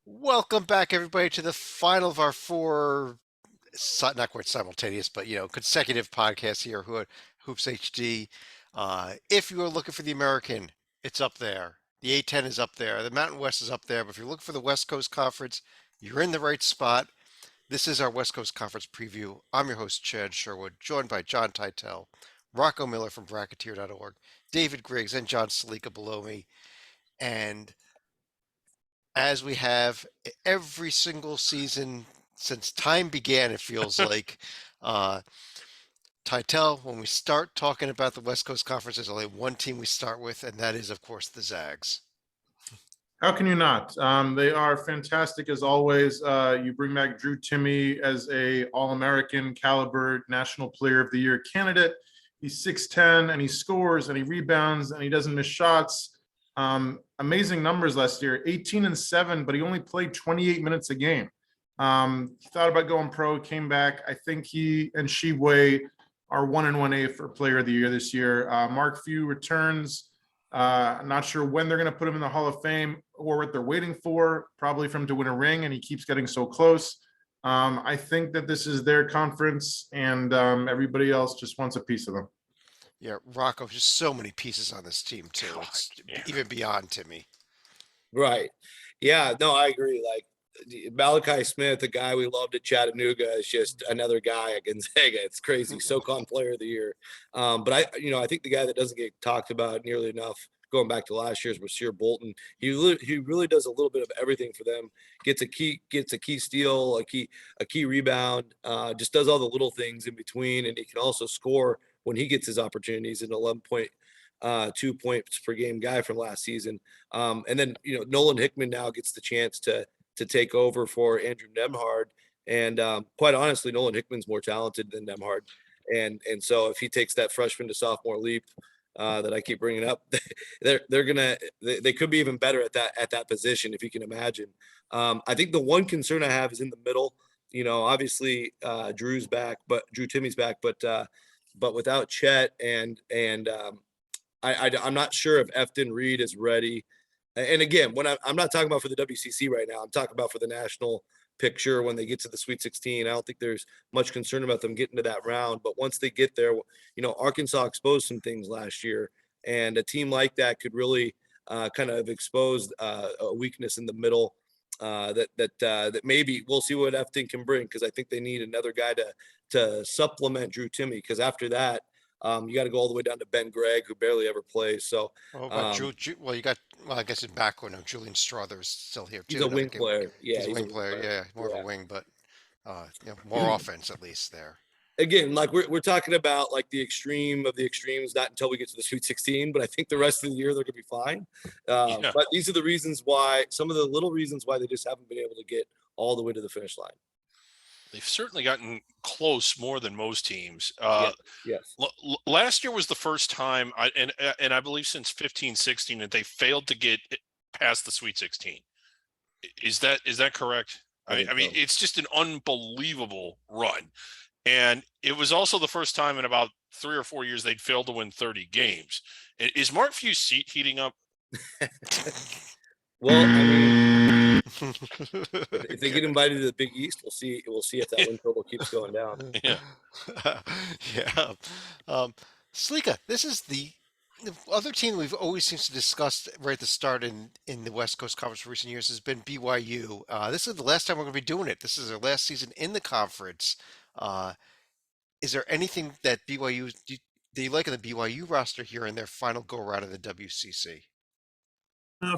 Welcome back, everybody, to the final of our four, not quite simultaneous, but consecutive podcasts here. Hoops HD. If you are looking for the American, it's up there. The A10 is up there. The Mountain West is up there. But if you're looking for the West Coast Conference, you're in the right spot. This is our West Coast Conference preview. I'm your host, Chad Sherwood, joined by John Titel, Rocco Miller from Bracketeer.org, David Griggs, and John Salika below me. And as we have every single season since time began, it feels like. Uh, Titel, when we start talking about the West Coast Conference, there's only one team we start with, and that is, of course, the Zags. How can you not? They are fantastic as always. You bring back Drew Timme as a All-American caliber National Player of the Year candidate. He's 6'10", and he scores and he rebounds and he doesn't miss shots. Amazing numbers last year, 18-7, but he only played 28 minutes a game. He thought about going pro, came back. I think he and Sheway are 1-1A for Player of the Year this year. Mark Few returns. I'm not sure when they're going to put him in the Hall of Fame or what they're waiting for, probably for him to win a ring, and he keeps getting so close. I think that this is their conference, and everybody else just wants a piece of them. Yeah, Rocco, just so many pieces on this team, too. It's even beyond Timmy. Right. Yeah, no, I agree. Like Malachi Smith, the guy we loved at Chattanooga, is just another guy at Gonzaga. It's crazy. SoCon Player of the Year. But I think the guy that doesn't get talked about nearly enough, going back to last year's, was Sear Bolton. He really does a little bit of everything for them. Gets a key steal, a key rebound. Just does all the little things in between, and he can also score when he gets his opportunities. An 2 points per game guy from last season. And then, Nolan Hickman now gets the chance to take over for Andrew Nemhard. And quite honestly, Nolan Hickman's more talented than Nemhard. And so if he takes that freshman to sophomore leap that I keep bringing up, they could be even better at that position, if you can imagine. I think the one concern I have is in the middle. Obviously Drew Timme's back, but without Chet and I'm not sure if Efton Reed is ready. And again, when I'm not talking about for the WCC right now, I'm talking about for the national picture when they get to the Sweet 16. I don't think there's much concern about them getting to that round. But once they get there, Arkansas exposed some things last year, and a team like that could really kind of expose a weakness in the middle. That maybe we'll see what Efton can bring, because I think they need another guy to supplement Drew Timme, because after that, you got to go all the way down to Ben Gregg, who barely ever plays. So, Well, I guess in backcourt now, Julian Strother's still here, he's too. a wing player. Yeah, He's a wing player, yeah, more of a Yeah. wing, but more offense at least there. Again, like we're talking about like the extreme of the extremes, not until we get to the Sweet 16, but I think the rest of the year they're going to be fine. But these are the reasons why, some of the little reasons why they just haven't been able to get all the way to the finish line. They've certainly gotten close more than most teams. Yes. Last year was the first time, and I believe since 15-16, that they failed to get past the Sweet 16. Is that correct? I mean, it's just an unbelievable run. And it was also the first time in about 3 or 4 years they'd failed to win 30 games. Is Mark Few's seat heating up? Well, I mean, if they get invited to the Big East, we'll see if that win total keeps going down. Yeah. Yeah. Slika, this is the other team we've always seems to discuss right at the start in the West Coast Conference for recent years has been BYU. This is the last time we're going to be doing it. This is their last season in the conference. Is there anything that do you like in the BYU roster here in their final go around in the WCC?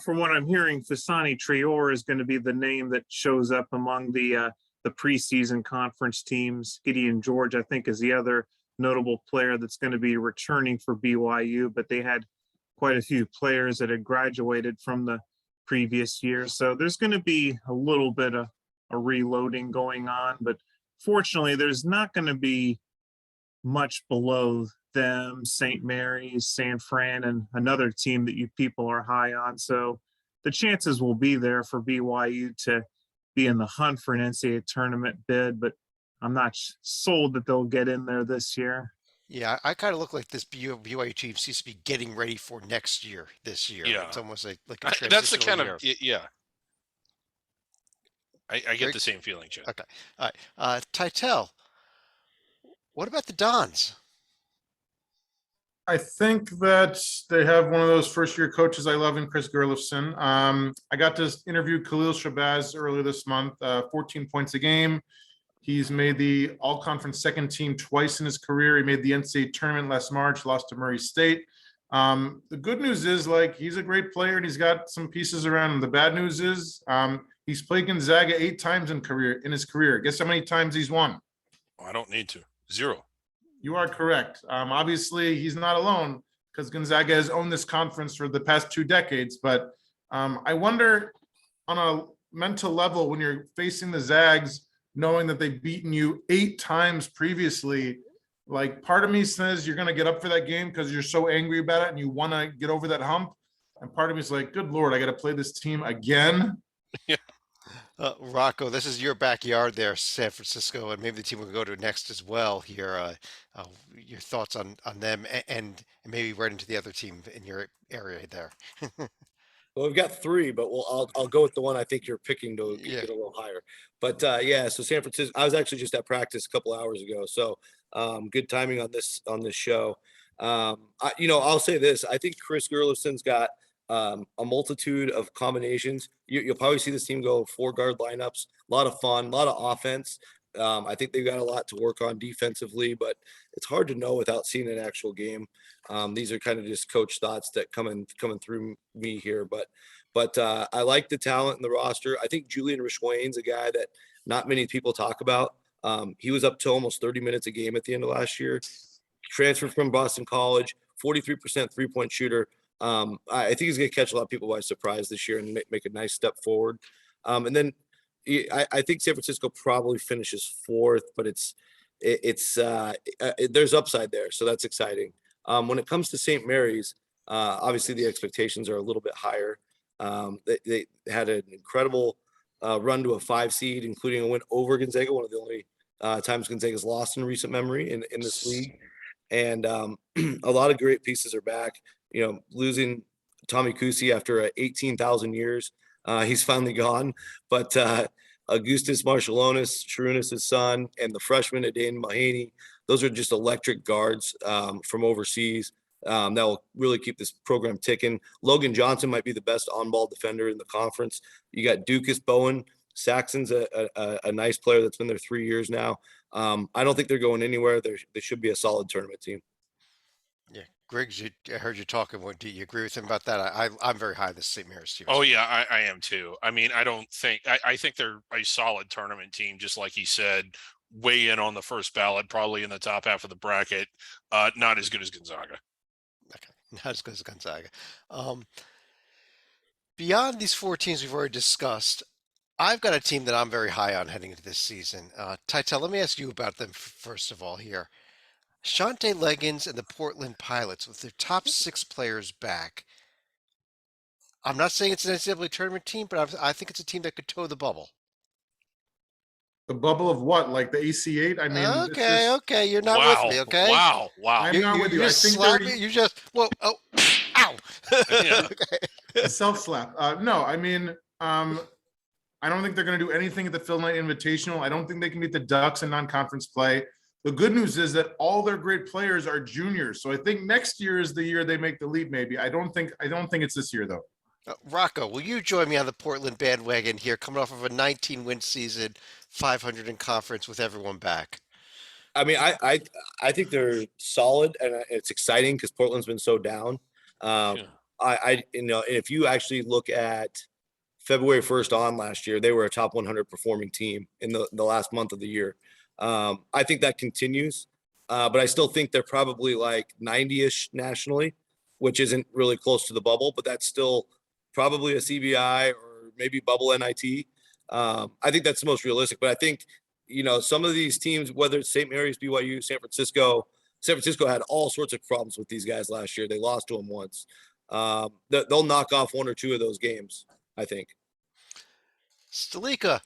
From what I'm hearing, Fasani Traore is going to be the name that shows up among the preseason conference teams. Gideon George, I think, is the other notable player that's going to be returning for BYU, but they had quite a few players that had graduated from the previous year. So there's going to be a little bit of a reloading going on, but fortunately, there's not going to be much below them, St. Mary's, San Fran, and another team that you people are high on. So the chances will be there for BYU to be in the hunt for an NCAA tournament bid, but I'm not sold that they'll get in there this year. Yeah, I kind of look like this BYU team seems to be getting ready for next year, this year. Yeah. It's almost like a That's the transitional kind year. of, yeah. I get Great. the same feeling, Chad. Okay. All right. Titel, what about the Dons? I think that they have one of those first-year coaches I love in Chris Gerlofson. I got to interview Khalil Shabazz earlier this month, 14 points a game. He's made the all-conference second team twice in his career. He made the NCAA tournament last March, lost to Murray State. The good news is, like, he's a great player and he's got some pieces around him. The bad news is he's played Gonzaga 8 times in his career. Guess how many times he's won? I don't need to. 0. You are correct. Obviously, he's not alone because Gonzaga has owned this conference for the past 2 decades. But I wonder, on a mental level, when you're facing the Zags, knowing that they've beaten you 8 times previously, like, part of me says you're going to get up for that game because you're so angry about it and you want to get over that hump. And part of me is like, good Lord, I got to play this team again. Rocco, this is your backyard there, San Francisco, and maybe the team we'll go to next as well here. Your thoughts on them and maybe right into the other team in your area there. Well, we've got 3, but I'll go with the one I think you're picking to Yeah. get a little higher. But yeah, so San Francisco. I was actually just at practice a couple hours ago, so good timing on this show. I'll say this: I think Chris Gerlofson's got a multitude of combinations. You'll probably see this team go 4 guard lineups. A lot of fun, a lot of offense. I think they've got a lot to work on defensively, but it's hard to know without seeing an actual game. These are kind of just coach thoughts that coming through me here, but I like the talent in the roster. I think Julian Rishwain's a guy that not many people talk about. He was up to almost 30 minutes a game at the end of last year. Transferred from Boston College, 43% 3-point shooter. I think he's going to catch a lot of people by surprise this year and make a nice step forward. And then I think San Francisco probably finishes 4th, but there's upside there, so that's exciting. When it comes to St. Mary's, obviously the expectations are a little bit higher. They had an incredible run to a 5 seed, including a win over Gonzaga, one of the only times Gonzaga's lost in recent memory in this league. And a lot of great pieces are back. Losing Tommy Kusi after 18,000 years, he's finally gone. But Augustus Marshallonis, Sharunas' son, and the freshman Adain Mahaney, those are just electric guards from overseas that will really keep this program ticking. Logan Johnson might be the best on-ball defender in the conference. You got Dukas Bowen. Saxon's a nice player that's been there 3 years now. I don't think they're going anywhere. They should be a solid tournament team. Yeah, Griggs, I heard you talking. Do you agree with him about that? I'm very high this St. Mary's team. Oh yeah, I am too. I mean, I think they're a solid tournament team, just like he said, way in on the first ballot, probably in the top half of the bracket. Not as good as Gonzaga. Okay, not as good as Gonzaga. Beyond these 4 teams we've already discussed, I've got a team that I'm very high on heading into this season. Titel, let me ask you about them first of all here. Shante Leggins and the Portland Pilots, with their top 6 players back. I'm not saying it's an NCAA tournament team, but I think it's a team that could toe the bubble. The bubble of what? Like the AC8? I mean, okay, you're not Wow. with me, okay? Wow. I'm not with you. I just think slap they're me. You just ow. Yeah. Okay. a self-slap. No, I mean, I don't think they're going to do anything at the Phil Knight Invitational. I don't think they can beat the Ducks in non-conference play. The good news is that all their great players are juniors. So I think next year is the year they make the leap, maybe. I don't think it's this year, though. Rocco, will you join me on the Portland bandwagon here, coming off of a 19-win season, 500 in conference with everyone back? I mean, I think they're solid, and it's exciting because Portland's been so down. If you actually look at February 1st on last year, they were a top 100 performing team in the last month of the year. I think that continues, but I still think they're probably like 90-ish nationally, which isn't really close to the bubble, but that's still probably a CBI or maybe bubble NIT. I think that's the most realistic, but I think, some of these teams, whether it's St. Mary's, BYU, San Francisco had all sorts of problems with these guys last year. They lost to them once. They'll knock off 1 or 2 of those games, I think. Stalika,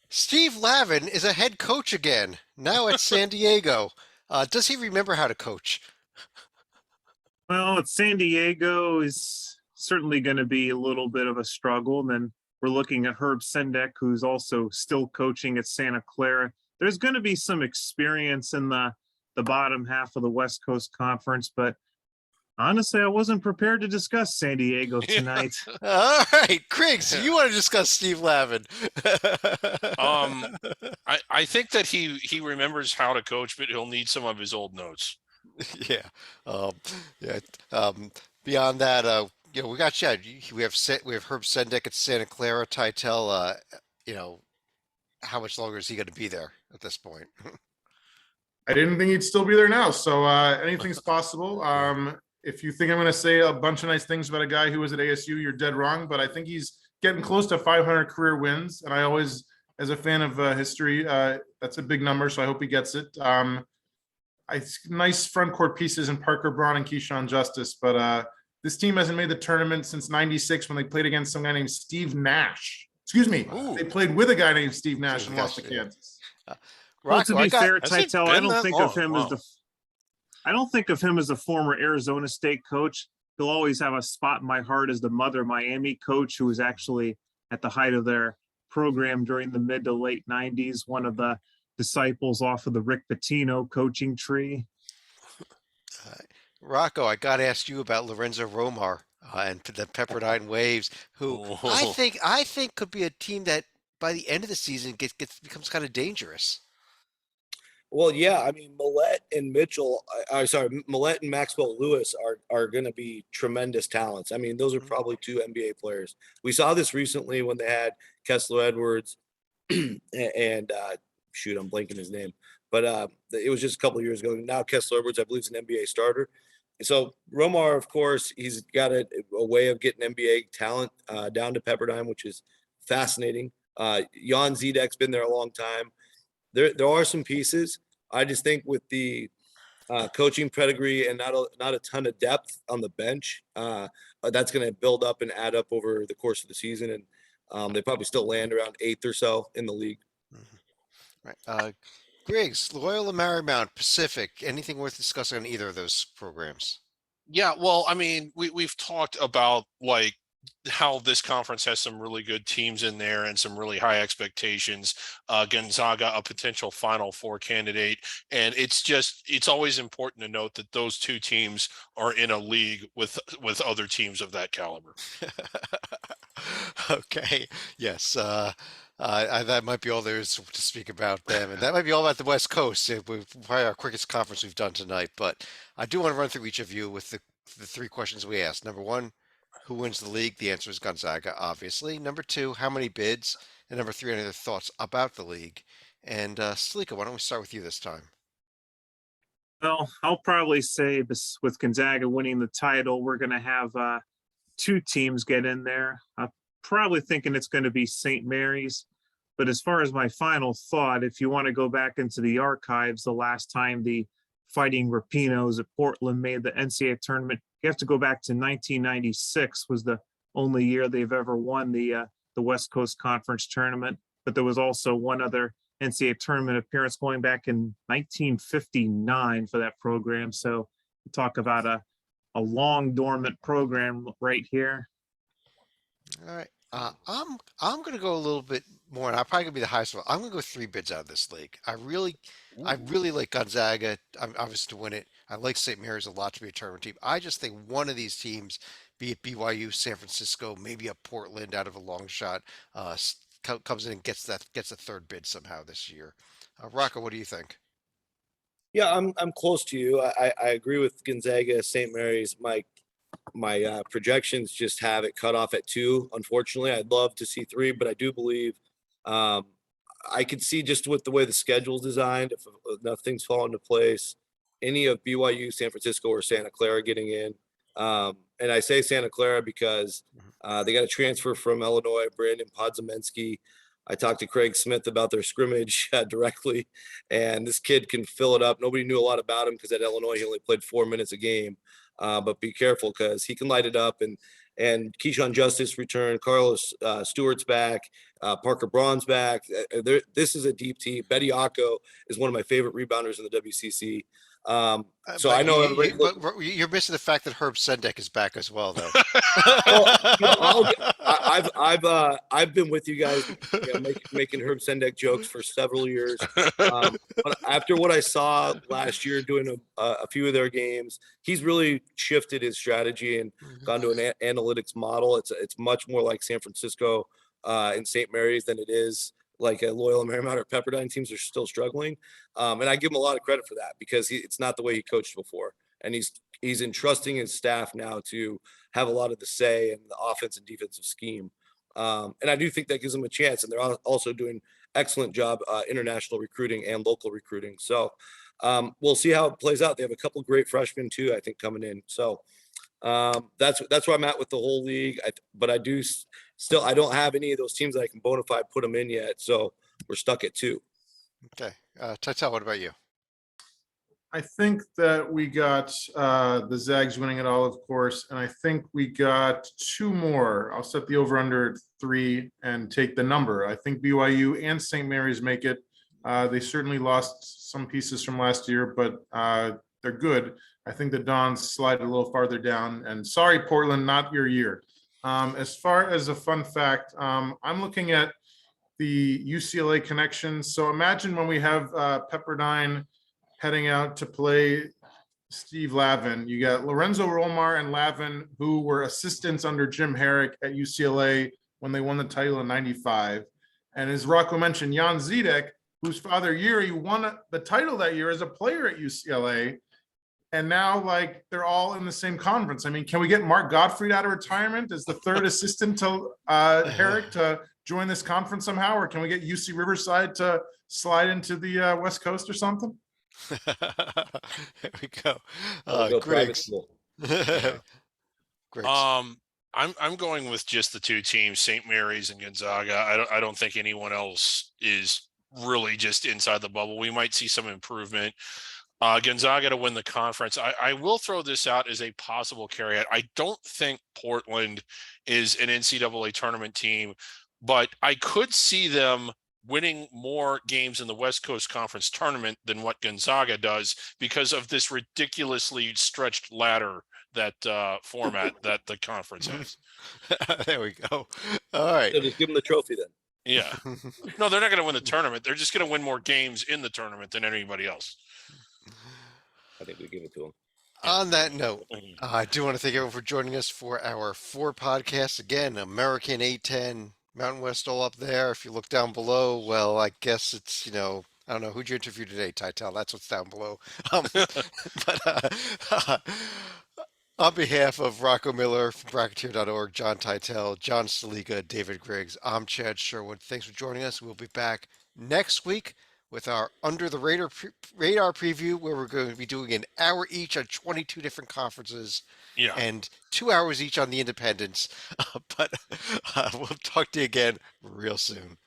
Steve Lavin is a head coach again, now at San Diego. Does he remember how to coach? Well, at San Diego is certainly going to be a little bit of a struggle. And then We're looking at Herb Sendek, who's also still coaching at Santa Clara. There's going to be some experience in the bottom half of the West Coast Conference, but honestly, I wasn't prepared to discuss San Diego tonight. All right, Griggs, you want to discuss Steve Lavin? I think that he remembers how to coach, but he'll need some of his old notes. Yeah. Yeah. Beyond that, we got Chad. We have Herb Sendek at Santa Clara. Tytel, how much longer is he going to be there at this point? I didn't think he'd still be there now. So anything's possible. If you think I'm going to say a bunch of nice things about a guy who was at ASU, you're dead wrong. But I think he's getting close to 500 career wins. And I always, as a fan of history, that's a big number. So I hope he gets it. Nice front court pieces in Parker Braun and Keyshawn Justice. But this team hasn't made the tournament since '96 when they played against some guy named Steve Nash. Excuse me. Ooh. They played with a guy named Steve Nash Steve and lost to Nash, yeah. Kansas. Well, to be fair, Has it Tytel, I been don't that think long? of him as Wow. I don't think of him as a former Arizona State coach. He'll always have a spot in my heart as the Mother Miami coach, who was actually at the height of their program during the mid to late '90s, one of the disciples off of the Rick Pitino coaching tree. Rocco, I got to ask you about Lorenzo Romar and the Pepperdine Waves, who Oh. I think could be a team that by the end of the season becomes kind of dangerous. Well, yeah, I mean, Millette and Mitchell, Millette and Maxwell Lewis are going to be tremendous talents. I mean, those are probably two NBA players. We saw this recently when they had Kessler Edwards and shoot, I'm blanking his name, but it was just a couple of years ago. Now Kessler Edwards, I believe, is an NBA starter. So Romar, of course, he's got a way of getting NBA talent down to Pepperdine, which is fascinating. Jan Zidek's been there a long time. There are some pieces. I just think with the coaching pedigree and not a ton of depth on the bench, that's going to build up and add up over the course of the season, and they probably still land around 8th or so in the league. Right. Griggs, Loyola Marymount, Pacific. Anything worth discussing on either of those programs? Yeah, well, I mean, we've talked about like how this conference has some really good teams in there and some really high expectations. Gonzaga, a potential Final Four candidate, and it's always important to note that those two teams are in a league with other teams of that caliber. Okay. Yes. That might be all there is to speak about them, and that might be all about the West Coast. Probably our quickest conference we've done tonight. But I do want to run through each of you with the three questions we asked. Number one, who wins the league? The answer is Gonzaga, obviously. Number two, how many bids? And number three, any other thoughts about the league? And Salika, why don't we start with you this time? Well, I'll probably say this, with Gonzaga winning the title, we're going to have two teams get in there. I'm probably thinking it's going to be St. Mary's. But as far as my final thought, if you want to go back into the archives, the last time the Fighting Rapinos at Portland made the NCAA tournament, you have to go back to 1996 was the only year they've ever won the West Coast Conference tournament. But there was also one other NCAA tournament appearance going back in 1959 for that program. So talk about a long dormant program right here. All right. I'm going to go a little bit more, and I'm probably going to be the highest one. I'm going to go 3 bids out of this league. I really like Gonzaga. I'm obviously to win it. I like St. Mary's a lot to be a tournament team. I just think one of these teams, be it BYU, San Francisco, maybe a Portland out of a long shot, comes in and gets a third bid somehow this year. Rocco, what do you think? Yeah, I'm close to you. I agree with Gonzaga, St. Mary's. My projections just have it cut off at 2. Unfortunately, I'd love to see 3, but I do believe I could see, just with the way the schedule's designed, if enough things fall into place, any of BYU, San Francisco, or Santa Clara getting in. And I say Santa Clara because they got a transfer from Illinois, Brandon Podziemski. I talked to Craig Smith about their scrimmage directly, and this kid can fill it up. Nobody knew a lot about him because at Illinois he only played 4 minutes a game. But be careful because he can light it up. And Keyshawn Justice returned. Carlos Stewart's back. Parker Braun's back. This is a deep team. Betty Ocko is one of my favorite rebounders in the WCC. So I know everybody's looking. but you're missing the fact that Herb Sendek is back as well, though. Well, I've been with you guys, making Herb Sendek jokes for several years. But after what I saw last year, doing a few of their games, he's really shifted his strategy and gone to an analytics model. It's much more like San Francisco and St. Mary's than it is like a Loyola Marymount or Pepperdine. Teams are still struggling, and I give him a lot of credit for that because it's not the way he coached before, and he's entrusting his staff now to have a lot of the say in the offense and defensive scheme. And I do think that gives them a chance. And they're also doing excellent job international recruiting and local recruiting. So we'll see how it plays out. They have a couple of great freshmen too, I think, coming in. So that's where I'm at with the whole league. But I do still, I don't have any of those teams that I can bona fide put them in yet. So we're stuck at 2. Okay. Titel, what about you? I think that we got the Zags winning it all, of course, and I think we got 2 more. I'll set the over/under at 3 and take the number. I think BYU and St. Mary's make it. They certainly lost some pieces from last year, but they're good. I think the Dons slide a little farther down. And sorry, Portland, not your year. As far as a fun fact, I'm looking at the UCLA connection. So imagine when we have Pepperdine heading out to play Steve Lavin. You got Lorenzo Romar and Lavin, who were assistants under Jim Herrick at UCLA when they won the title in '95. And as Rocco mentioned, Jan Zidek, whose father Yuri won the title that year as a player at UCLA. And now, like, they're all in the same conference. I mean, can we get Mark Gottfried out of retirement as the 3rd assistant to Herrick to join this conference somehow? Or can we get UC Riverside to slide into the West Coast or something? There we go. Griggs. Griggs. I'm going with just the 2 teams, St. Mary's and Gonzaga. I don't think anyone else is really just inside the bubble. We might see some improvement. Gonzaga to win the conference. I will throw this out as a possible carryout. I don't think Portland is an NCAA tournament team, but I could see them winning more games in the West Coast Conference tournament than what Gonzaga does because of this ridiculously stretched ladder that format that the conference has. There we go. All right. So just give them the trophy then. Yeah. No, they're not going to win the tournament. They're just going to win more games in the tournament than anybody else. I think we give it to them. On that note, I do want to thank everyone for joining us for our 4 podcasts. Again, American 810, Mountain West all up there. If you look down below, well, I guess it's, I don't know, who'd you interview today, Titel? That's what's down below. But on behalf of Rocco Miller from Bracketeer.org, John Titel, John Staliga, David Griggs, I'm Chad Sherwood. Thanks for joining us. We'll be back next week with our Under the Radar preview, where we're going to be doing an hour each on 22 different conferences and 2 hours each on the independents. But we'll talk to you again real soon.